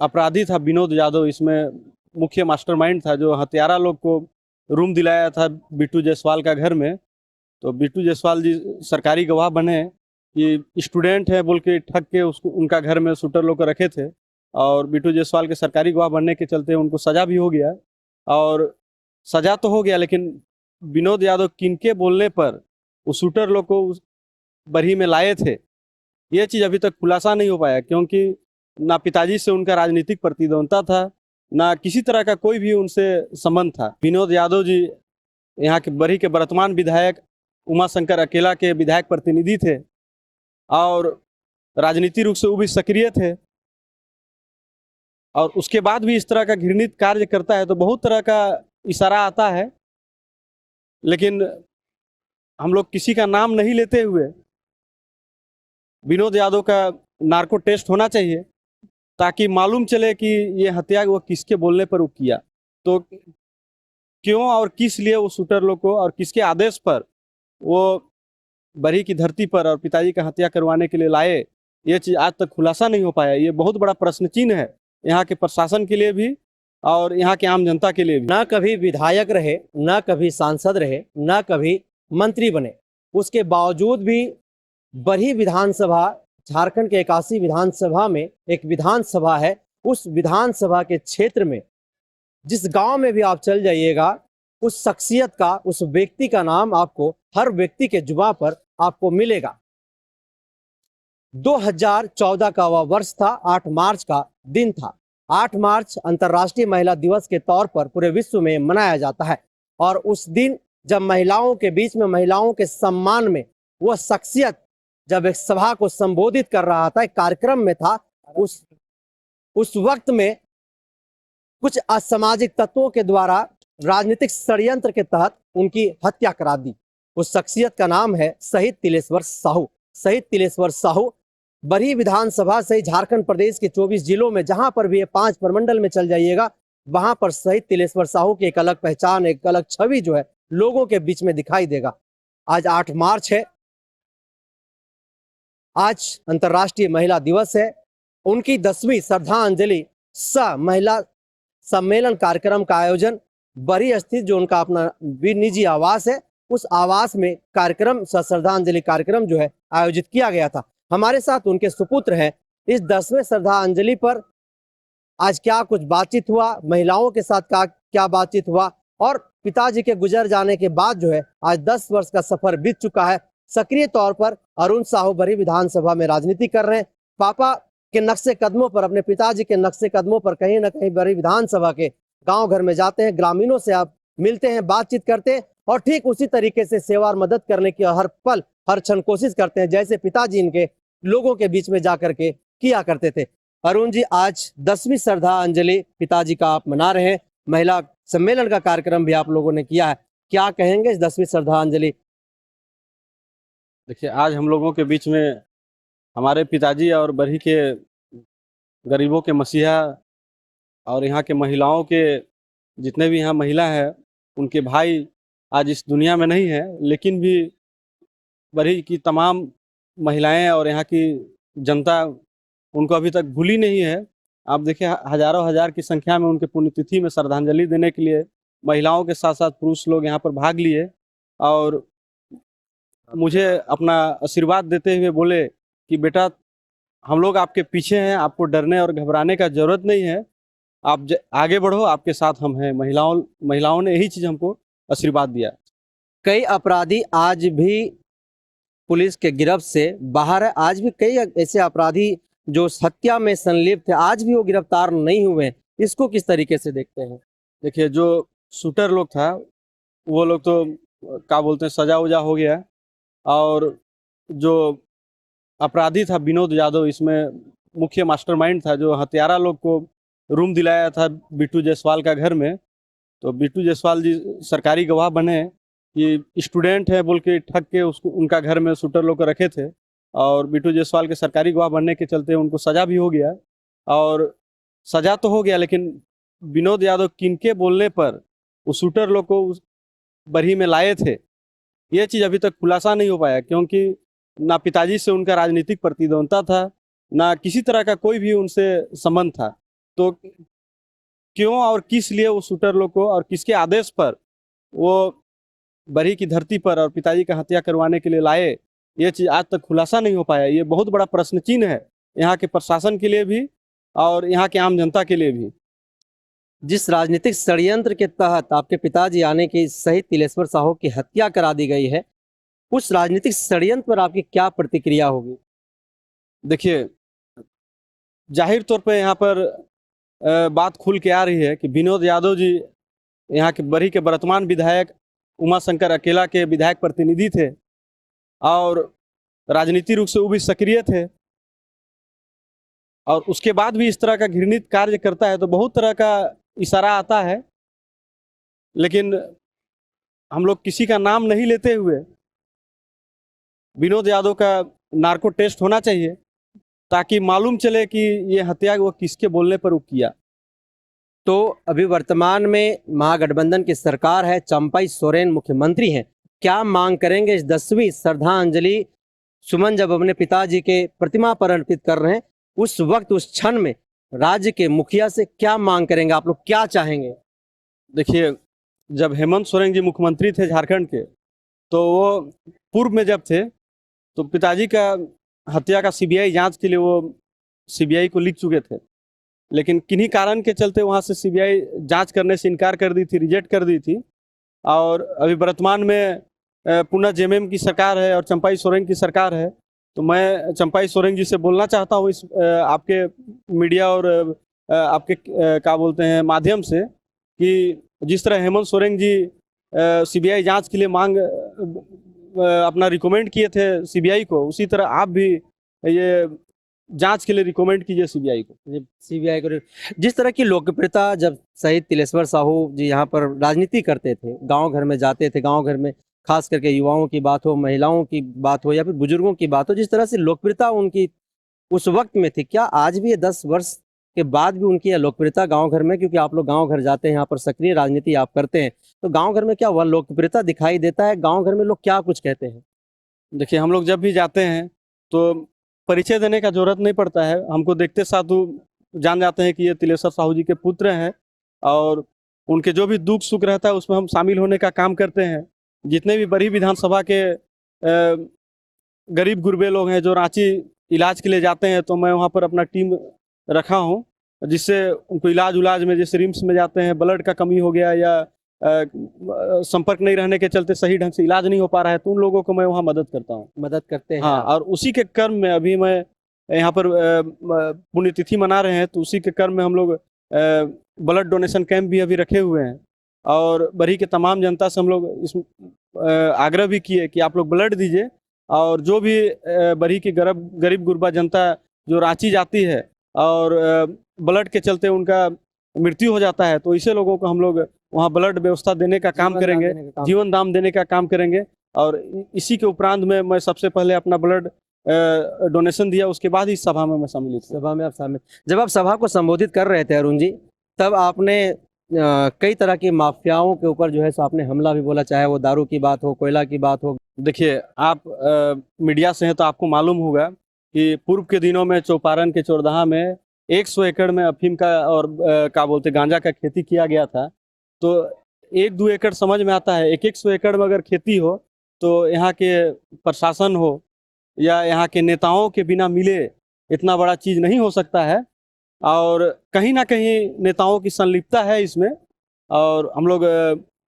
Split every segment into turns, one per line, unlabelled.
अपराधी था विनोद यादव, इसमें मुख्य मास्टरमाइंड था, जो हत्यारा लोग को रूम दिलाया था बिट्टू जायसवाल का घर में। तो बिट्टू जायसवाल जी सरकारी गवाह बने कि स्टूडेंट है बोल के ठग के उसको उनका घर में शूटर लोग को रखे थे। और बिट्टू जायसवाल के सरकारी गवाह बनने के चलते उनको सजा भी हो गया। और सजा तो हो गया, लेकिन विनोद यादव किनके बोलने पर उस शूटर लोग को उस बरही में लाए थे, ये चीज़ अभी तक खुलासा नहीं हो पाया, क्योंकि ना पिताजी से उनका राजनीतिक प्रतिद्वंद्विता था, ना किसी तरह का कोई भी उनसे संबंध था। विनोद यादव जी यहाँ के बरही के वर्तमान विधायक उमाशंकर अकेला के विधायक प्रतिनिधि थे, और राजनीतिक रूप से वो भी सक्रिय थे। और उसके बाद भी इस तरह का घृणित कार्य करता है तो बहुत तरह का इशारा आता है, लेकिन हम लोग किसी का नाम नहीं लेते हुए विनोद यादव का नार्को टेस्ट होना चाहिए, ताकि मालूम चले कि ये हत्या वो किसके बोलने पर वो किया, तो क्यों और किस लिए वो शूटर लोग को और किसके आदेश पर वो बरही की धरती पर और पिताजी का हत्या करवाने के लिए लाए, ये चीज़ आज तक खुलासा नहीं हो पाया। ये बहुत बड़ा प्रश्न चिन्ह है यहाँ के प्रशासन के लिए भी और यहाँ के आम जनता के लिए भी।
ना कभी विधायक रहे, ना कभी सांसद रहे, ना कभी मंत्री बने, उसके बावजूद भी बरही विधानसभा, झारखंड के 81 विधानसभा में एक विधानसभा है। उस विधानसभा के क्षेत्र में जिस गांव में भी आप चल जाइएगा, उस शख्सियत का, उस व्यक्ति का नाम आपको हर व्यक्ति के जुबान पर आपको मिलेगा। 2014 का वह वर्ष था, 8 मार्च का दिन था। 8 मार्च अंतर्राष्ट्रीय महिला दिवस के तौर पर पूरे विश्व में मनाया जाता है। और उस दिन जब महिलाओं के बीच में, महिलाओं के सम्मान में वह शख्सियत जब एक सभा को संबोधित कर रहा था, एक कार्यक्रम में था, उस वक्त में कुछ असामाजिक तत्वों के द्वारा राजनीतिक षड्यंत्र के तहत उनकी हत्या करा दी। उस शख्सियत का नाम है शहीद तिलेश्वर साहू। शहीद तिलेश्वर साहू बरही विधानसभा से झारखंड प्रदेश के 24 जिलों में जहां पर भी 5 प्रमंडल में चल जाइएगा, वहां पर शहीद तिलेश्वर साहू की एक अलग पहचान, एक अलग छवि जो है लोगों के बीच में दिखाई देगा। आज 8 मार्च है, आज अंतर्राष्ट्रीय महिला दिवस है। उनकी 10वीं श्रद्धांजलि सह महिला सम्मेलन कार्यक्रम का आयोजन बरही स्थित जो उनका अपना भी निजी आवास है, उस आवास में कार्यक्रम, श्रद्धांजलि कार्यक्रम जो है आयोजित किया गया था। हमारे साथ उनके सुपुत्र हैं। इस 10वें श्रद्धांजलि पर आज क्या कुछ बातचीत हुआ, महिलाओं के साथ क्या बातचीत हुआ, और पिताजी के गुजर जाने के बाद जो है आज 10 वर्ष का सफर बीत चुका है। सक्रिय तौर पर अरुण साहू बरही विधानसभा में राजनीति कर रहे हैं। पापा के नक्शे कदमों पर, अपने पिताजी के नक्शे कदमों पर कहीं ना कहीं बरही विधानसभा के गांव घर में जाते हैं, ग्रामीणों से आप मिलते हैं, बातचीत करते हैं, और ठीक उसी तरीके से सेवा और मदद करने की हर पल हर क्षण कोशिश करते हैं, जैसे पिताजी इनके लोगों के बीच में जाकर के किया करते थे। अरुण जी, आज 10वीं श्रद्धांजलि पिताजी का आप मना रहे हैं, महिला सम्मेलन का कार्यक्रम भी आप लोगों ने किया है, क्या कहेंगे इस 10वीं श्रद्धांजलि?
देखिए, आज हम लोगों के बीच में हमारे पिताजी और बरही के गरीबों के मसीहा और यहाँ के महिलाओं के जितने भी यहाँ महिला है, उनके भाई आज इस दुनिया में नहीं है, लेकिन भी बरही की तमाम महिलाएं और यहाँ की जनता उनको अभी तक भूली नहीं है। आप देखिए, हजारों हजार की संख्या में उनके पुण्यतिथि में श्रद्धांजलि देने के लिए महिलाओं के साथ साथ पुरुष लोग यहाँ पर भाग लिए, और मुझे अपना आशीर्वाद देते हुए बोले कि बेटा, हम लोग आपके पीछे हैं, आपको डरने और घबराने का जरूरत नहीं है, आप आगे बढ़ो, आपके साथ हम हैं। महिलाओं ने यही चीज़ हमको आशीर्वाद दिया।
कई अपराधी आज भी पुलिस के गिरफ्त से बाहर है। आज भी कई ऐसे अपराधी जो हत्या में संलिप्त थे, आज भी वो गिरफ्तार नहीं हुए हैं। इसको किस तरीके से देखते हैं?
देखिए, जो शूटर लोग था वो लोग तो क्या बोलते हैं, सजा उजा हो गया, और जो अपराधी था विनोद यादव, इसमें मुख्य मास्टरमाइंड था, जो हत्यारा लोग को रूम दिलाया था बिट्टू जायसवाल का घर में। तो बिट्टू जायसवाल जी सरकारी गवाह बने कि स्टूडेंट है बोल के ठग के उसको उनका घर में शूटर लोग को रखे थे, और बिट्टू जायसवाल के सरकारी गवाह बनने के चलते उनको सजा भी हो गया। और सजा तो हो गया, लेकिन विनोद यादव किनके बोलने पर उस शूटर लोग को उस बरही में लाए थे, ये चीज़ अभी तक खुलासा नहीं हो पाया, क्योंकि ना पिताजी से उनका राजनीतिक प्रतिद्वंद्विता था, ना किसी तरह का कोई भी उनसे संबंध था। तो क्यों और किस लिए वो शूटर लोग को और किसके आदेश पर वो बरी की धरती पर और पिताजी का हत्या करवाने के लिए लाए, ये चीज़ आज तक खुलासा नहीं हो पाया। ये बहुत बड़ा प्रश्न चिन्ह है यहाँ के प्रशासन के लिए भी और यहाँ के आम जनता के लिए भी।
जिस राजनीतिक षड्यंत्र के तहत आपके पिताजी यानी कि शहीद तिलेश्वर साहू की हत्या करा दी गई है, उस राजनीतिक षड्यंत्र पर आपकी क्या प्रतिक्रिया होगी?
देखिए, जाहिर तौर पे यहाँ पर बात खुल के आ रही है कि विनोद यादव जी यहाँ के बरी के वर्तमान विधायक उमाशंकर अकेला के विधायक प्रतिनिधि थे और राजनीतिक रूप से वो भी सक्रिय थे, और उसके बाद भी इस तरह का घृणित कार्य करता है तो बहुत तरह का इशारा आता है। लेकिन हम लोग किसी का नाम नहीं लेते हुए विनोद यादव का नार्को टेस्ट होना चाहिए ताकि मालूम चले कि ये हत्या वो किसके बोलने पर वो किया।
तो अभी वर्तमान में महागठबंधन की सरकार है, चंपाई सोरेन मुख्यमंत्री हैं। क्या मांग करेंगे इस 10वीं श्रद्धांजलि सुमन जब अपने पिताजी के प्रतिमा पर अर्पित कर रहे हैं, उस वक्त उस क्षण में राज्य के मुखिया से क्या मांग करेंगे? आप लोग क्या चाहेंगे?
देखिए, जब हेमंत सोरेन जी मुख्यमंत्री थे झारखंड के, तो वो पूर्व में जब थे तो पिताजी का हत्या का सीबीआई जांच के लिए वो सीबीआई को लिख चुके थे, लेकिन किन्हीं कारण के चलते वहाँ से सीबीआई जांच करने से इनकार कर दी थी, रिजेक्ट कर दी थी। और अभी वर्तमान में पुनः जेएमएम की सरकार है और चंपाई सोरेन की सरकार है। तो मैं चंपाई सोरेन जी से बोलना चाहता हूँ इस आपके मीडिया और आपके क्या बोलते हैं माध्यम से, कि जिस तरह हेमंत सोरेन जी सीबीआई जांच के लिए मांग अपना रिकमेंड किए थे सीबीआई को, उसी तरह आप भी ये जांच के लिए रिकमेंड कीजिए सीबीआई को।
सीबीआई को जिस तरह की लोकप्रियता जब शहीद तिलेश्वर साहू जी यहाँ पर राजनीति करते थे, गांव घर में जाते थे, गांव घर में खास करके युवाओं की बात हो, महिलाओं की बात हो या फिर बुजुर्गों की बात हो, जिस तरह से लोकप्रियता उनकी उस वक्त में थी, क्या आज भी ये 10 वर्ष के बाद भी उनकी यह लोकप्रियता गांव घर में, क्योंकि आप लोग गांव घर जाते हैं, यहाँ पर सक्रिय राजनीति आप करते हैं, तो गांव घर में क्या वह लोकप्रियता दिखाई देता है? गांव घर में लोग क्या कुछ कहते हैं?
देखिए, हम लोग जब भी जाते हैं तो परिचय देने का जरूरत नहीं पड़ता है, हमको देखते साथ वो जान जाते हैं कि ये तिलेश्वर साहू जी के पुत्र हैं, और उनके जो भी दुख सुख रहता है उसमें हम शामिल होने का काम करते हैं। जितने भी बड़ी विधानसभा के गरीब गुरबे लोग हैं जो रांची इलाज के लिए जाते हैं, तो मैं वहाँ पर अपना टीम रखा हूँ, जिससे उनको इलाज में, जैसे रिम्स में जाते हैं, ब्लड का कमी हो गया या संपर्क नहीं रहने के चलते सही ढंग से इलाज नहीं हो पा रहा है, तो उन लोगों को मैं वहाँ मदद करता हूँ।
मदद करते हैं
हाँ,
आप?
और उसी के क्रम में अभी मैं यहाँ पर पुण्यतिथि मना रहे हैं, तो उसी के क्रम में हम लोग ब्लड डोनेशन कैंप भी अभी रखे हुए हैं, और बरी के तमाम जनता से हम लोग इस आग्रह भी किए कि आप लोग ब्लड दीजिए, और जो भी बरी की गरीब गुरबा जनता जो रांची जाती है और ब्लड के चलते उनका मृत्यु हो जाता है, तो ऐसे लोगों को हम लोग वहाँ ब्लड व्यवस्था देने का काम करेंगे, जीवन दान देने का काम करेंगे। और इसी के उपरांत में मैं सबसे पहले अपना ब्लड डोनेशन दिया, उसके बाद इस सभा में मैं शामिल हुआ।
सभा में आप शामिल, जब आप सभा को संबोधित कर रहे थे अरुण जी, तब आपने कई तरह की माफियाओं के ऊपर जो है सो आपने हमला भी बोला, चाहे वो दारू की बात हो, कोयला की बात हो।
देखिए, आप मीडिया से हैं तो आपको मालूम होगा कि पूर्व के दिनों में चौपारण के चौरदहा में 100 एकड़ में अफीम का और क्या बोलते गांजा का खेती किया गया था। तो 1-2 एकड़ समझ में आता है, 100 एकड़ में अगर खेती हो तो यहाँ के प्रशासन हो या यहाँ के नेताओं के बिना मिले इतना बड़ा चीज़ नहीं हो सकता है, और कहीं ना कहीं नेताओं की संलिप्तता है इसमें। और हम लोग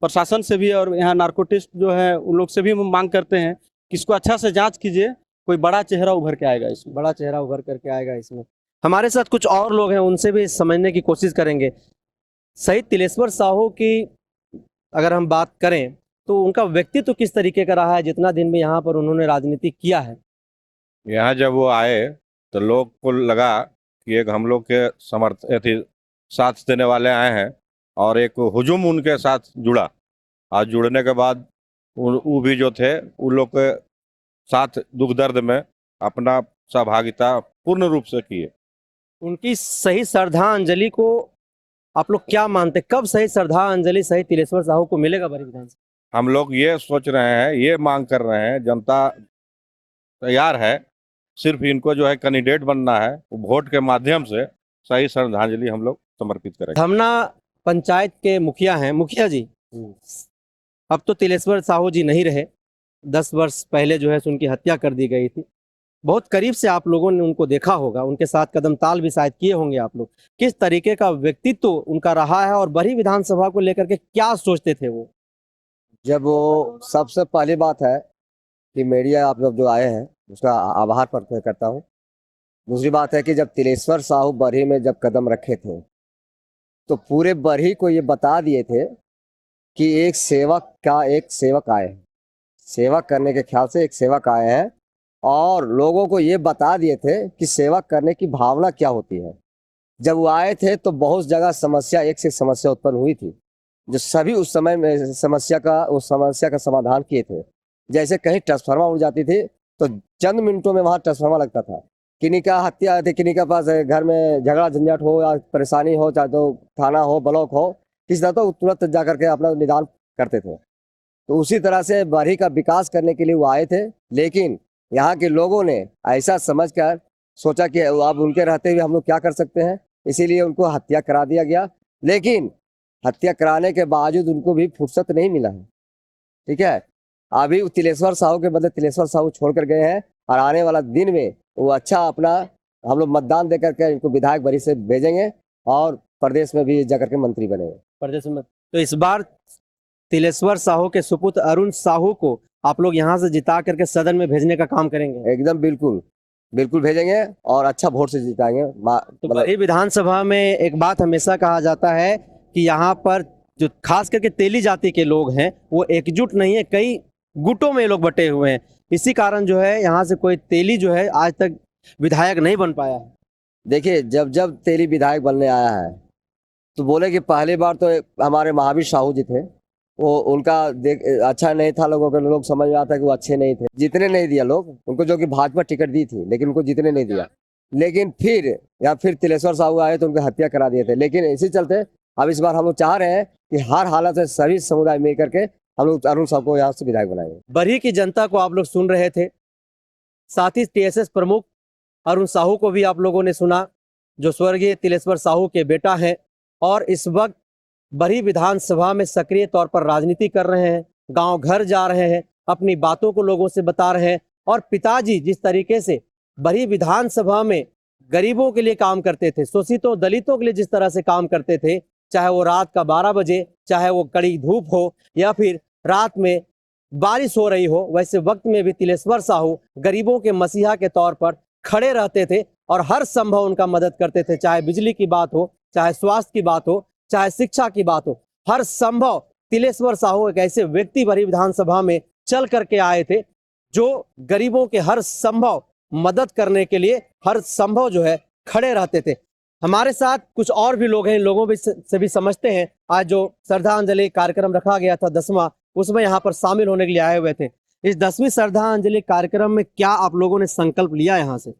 प्रशासन से भी और यहाँ नार्को टेस्ट जो है उन लोग से भी हम मांग करते हैं कि इसको अच्छा से जांच कीजिए, कोई बड़ा चेहरा उभर के आएगा इसमें।
बड़ा चेहरा उभर करके आएगा इसमें। हमारे साथ कुछ और लोग हैं, उनसे भी समझने की कोशिश करेंगे। शहीद तिलेश्वर साहू की अगर हम बात करें तो उनका व्यक्तित्व किस तरीके का रहा है, जितना दिन में यहाँ पर उन्होंने राजनीति किया है?
यहाँ जब वो आए तो लोग को लगा कि एक हम लोग के साथ देने वाले आए हैं, और एक हुजूम उनके साथ जुड़ा। आज जुड़ने के बाद वो भी जो थे उन लोग के साथ दुख दर्द में अपना सहभागिता पूर्ण रूप से किए।
उनकी सही श्रद्धांजलि को आप लोग क्या मानते, कब सही श्रद्धांजलि शहीद तिलेश्वर साहू को मिलेगा बड़ी विधानसभा?
हम लोग ये सोच रहे हैं, ये मांग कर रहे हैं, जनता तैयार है, सिर्फ इनको जो है कैंडिडेट बनना है, वोट के माध्यम से सही श्रद्धांजलि हम लोग समर्पित करेंगे।
धमना पंचायत के मुखिया हैं। मुखिया जी, अब तो तिलेश्वर साहू जी नहीं रहे। 10 वर्ष पहले जो है सो उनकी हत्या कर दी गई थी। बहुत करीब से आप लोगों ने उनको देखा होगा, उनके साथ कदम ताल भी शायद किए होंगे आप लोग। किस तरीके का व्यक्तित्व उनका रहा है और बड़ी विधानसभा को लेकर के क्या सोचते थे वो?
जब वो सबसे पहली बात है कि मीडिया आप लोग जो आए हैं उसका आभार प्रकट करता हूँ। दूसरी बात है कि जब तिलेश्वर साहू बरही में जब कदम रखे थे तो पूरे बरही को ये बता दिए थे कि एक सेवक आए हैं, सेवा करने के ख्याल से एक सेवक आए हैं, और लोगों को ये बता दिए थे कि सेवा करने की भावना क्या होती है। जब वो आए थे तो बहुत जगह समस्या, एक से समस्या उत्पन्न हुई थी, जो सभी उस समय में समस्या का समाधान किए थे। जैसे कहीं ट्रांसफार्मर उड़ जाती थी तो चंद मिनटों में वहाँ ट्रांसफार्मर लगता था। किन्हीं का हत्या थी, किन्हीं के पास घर में झगड़ा झंझट हो या परेशानी हो, चाहे तो थाना हो, ब्लॉक हो, किसी तरह तो तुरंत जा करके अपना निदान करते थे। तो उसी तरह से बरही का विकास करने के लिए वो आए थे, लेकिन यहाँ के लोगों ने ऐसा समझकर सोचा कि अब उनके रहते हुए हम लोग क्या कर सकते हैं, इसीलिए उनको हत्या करा दिया गया। लेकिन हत्या कराने के बावजूद उनको भी फुर्सत नहीं मिला है। ठीक है, अभी तिलेश्वर साहू के बदले तिलेश्वर साहू छोड़ कर गए हैं, और आने वाला दिन में वो अच्छा अपना हम लोग मतदान दे करके इनको विधायक बरी से भेजेंगे और प्रदेश में भी जाकर के मंत्री बनेंगे।
प्रदेश में तो इस बार तिलेश्वर साहू के सुपुत्र अरुण साहू को आप लोग यहाँ से जिता करके सदन में भेजने का काम करेंगे?
एकदम बिल्कुल बिल्कुल भेजेंगे और अच्छा वोट से जिताएंगे।
तो बड़ी विधानसभा में एक बात हमेशा कहा जाता है कि यहाँ पर जो खास करके तेली जाति के लोग हैं वो एकजुट नहीं है, कई गुटों में लोग बटे हुए हैं। इसी कारण जो है यहाँ से कोई तेली जो है आज तक विधायक नहीं बन पाया है।
देखिए, जब जब तेली विधायक बनने आया है तो बोले कि पहली बार तो हमारे महावीर साहू जी थे, वो उनका अच्छा नहीं था, लोगों के लोग समझ में आता है कि वो अच्छे नहीं थे, जीतने नहीं दिया लोग उनको, जो कि भाजपा टिकट दी थी लेकिन उनको जीतने नहीं दिया। लेकिन फिर तिलेश्वर साहू आए तो उनकी हत्या करा दिए थे। लेकिन इसी चलते अब इस बार हम लोग चाह रहे हैं कि हर हालत में सभी समुदाय मिल करके हम लोग अरुण साहब को यहाँ से विधायक बनाएंगे।
बरही की जनता को आप लोग सुन रहे थे, साथ ही टीएसएस प्रमुख अरुण साहू को भी आप लोगों ने सुना, जो स्वर्गीय तिलेश्वर साहू के बेटा हैं और इस वक्त बरही विधानसभा में सक्रिय तौर पर राजनीति कर रहे हैं, गांव घर जा रहे हैं, अपनी बातों को लोगों से बता रहे हैं। और पिताजी जिस तरीके से बरही विधानसभा में गरीबों के लिए काम करते थे, शोषितों दलितों के लिए जिस तरह से काम करते थे, चाहे वो रात का 12 बजे, चाहे वो कड़ी धूप हो या फिर रात में बारिश हो रही हो, वैसे वक्त में भी तिलेश्वर साहू गरीबों के मसीहा के तौर पर खड़े रहते थे और हर संभव उनका मदद करते थे। चाहे बिजली की बात हो, चाहे स्वास्थ्य की बात हो, चाहे शिक्षा की बात हो, हर संभव तिलेश्वर साहू एक ऐसे व्यक्ति बरही विधानसभा में चल करके आए थे जो गरीबों के हर संभव मदद करने के लिए हर संभव जो है खड़े रहते थे। हमारे साथ कुछ और भी लोग हैं, इन लोगों से भी समझते हैं। आज जो श्रद्धांजलि कार्यक्रम रखा गया था 10वां, उसमें यहाँ पर शामिल होने के लिए आए हुए थे। इस 10वीं श्रद्धांजलि कार्यक्रम में क्या आप लोगों ने संकल्प लिया यहाँ से?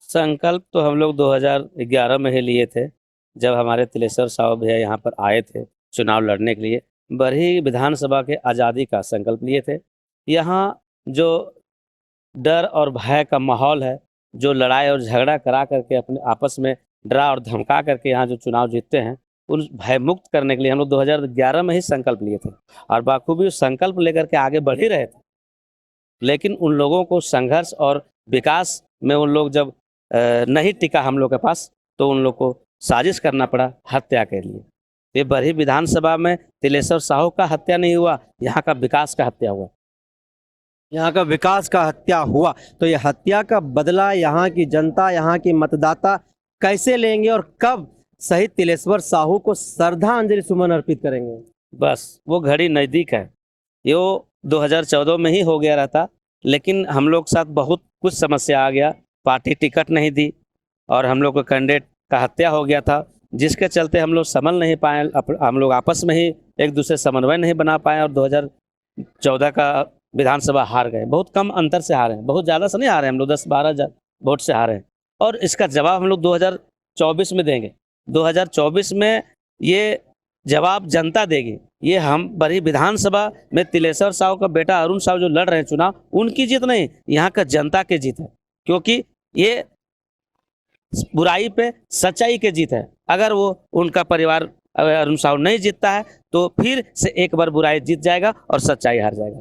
संकल्प तो हम लोग 2011 में ही लिए थे, जब हमारे तिलेश्वर साहू भैया यहाँ पर आए थे चुनाव लड़ने के लिए। बरही विधानसभा के आज़ादी का संकल्प लिए थे। यहाँ जो डर और भय का माहौल है, जो लड़ाई और झगड़ा करा करके अपने आपस में डरा और धमका करके यहाँ जो चुनाव जीतते हैं, उन भय मुक्त करने के लिए हम लोग 2011 में ही संकल्प लिए थे और बाखूबी उस संकल्प लेकर के आगे बढ़ ही रहे थे। लेकिन उन लोगों को संघर्ष और विकास में उन लोग जब नहीं टिका हम लोग के पास, तो उन लोग को साजिश करना पड़ा हत्या के लिए। ये बरही विधानसभा में तिलेश्वर साहू का हत्या नहीं हुआ, यहाँ का विकास का हत्या हुआ।
यहाँ का विकास का हत्या हुआ, तो ये हत्या का बदला यहाँ की जनता, यहाँ की मतदाता कैसे लेंगे और कब शहीद तिलेश्वर साहू को श्रद्धांजलि सुमन अर्पित करेंगे?
बस वो घड़ी नज़दीक है। ये 2014 में ही हो गया रहता, लेकिन हम लोग साथ बहुत कुछ समस्या आ गया। पार्टी टिकट नहीं दी और हम लोग को कैंडिडेट का हत्या हो गया था, जिसके चलते हम लोग संभल नहीं पाए। हम लोग आपस में ही एक दूसरे समन्वय नहीं बना पाए और 2014 का विधानसभा हार गए। बहुत कम अंतर से हारे हैं, बहुत ज़्यादा से नहीं हारे हम लोग, 10-12 वोट से हारे हैं। और इसका जवाब हम लोग 2024 में देंगे। 2024 में ये जवाब जनता देगी। ये हम बरही विधानसभा में तिलेश्वर साहू का बेटा अरुण साहू जो लड़ रहे हैं चुनाव, उनकी जीत नहीं, यहाँ का जनता की जीत है। क्योंकि ये बुराई पे सच्चाई की जीत है। अगर वो उनका परिवार अरुण साहू नहीं जीतता है तो फिर से एक बार बुराई जीत जाएगा और सच्चाई हार जाएगा।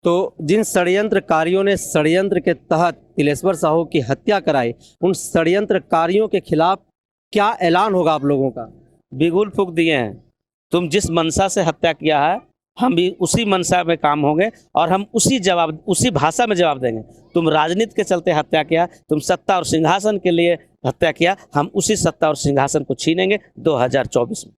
तो जिन षड्यंत्रकारियों ने षड्यंत्र के तहत तिलेश्वर साहू की हत्या कराई, उन षड्यंत्रकारियों के खिलाफ क्या ऐलान होगा आप लोगों का?
बिगुल फूंक दिए हैं, तुम जिस मंशा से हत्या किया है हम भी उसी मंशा में काम होंगे और हम उसी भाषा में जवाब देंगे। तुम राजनीति के चलते हत्या किया, तुम सत्ता और सिंहासन के लिए हत्या किया, हम उसी सत्ता और सिंहासन को छीनेंगे 2024 में।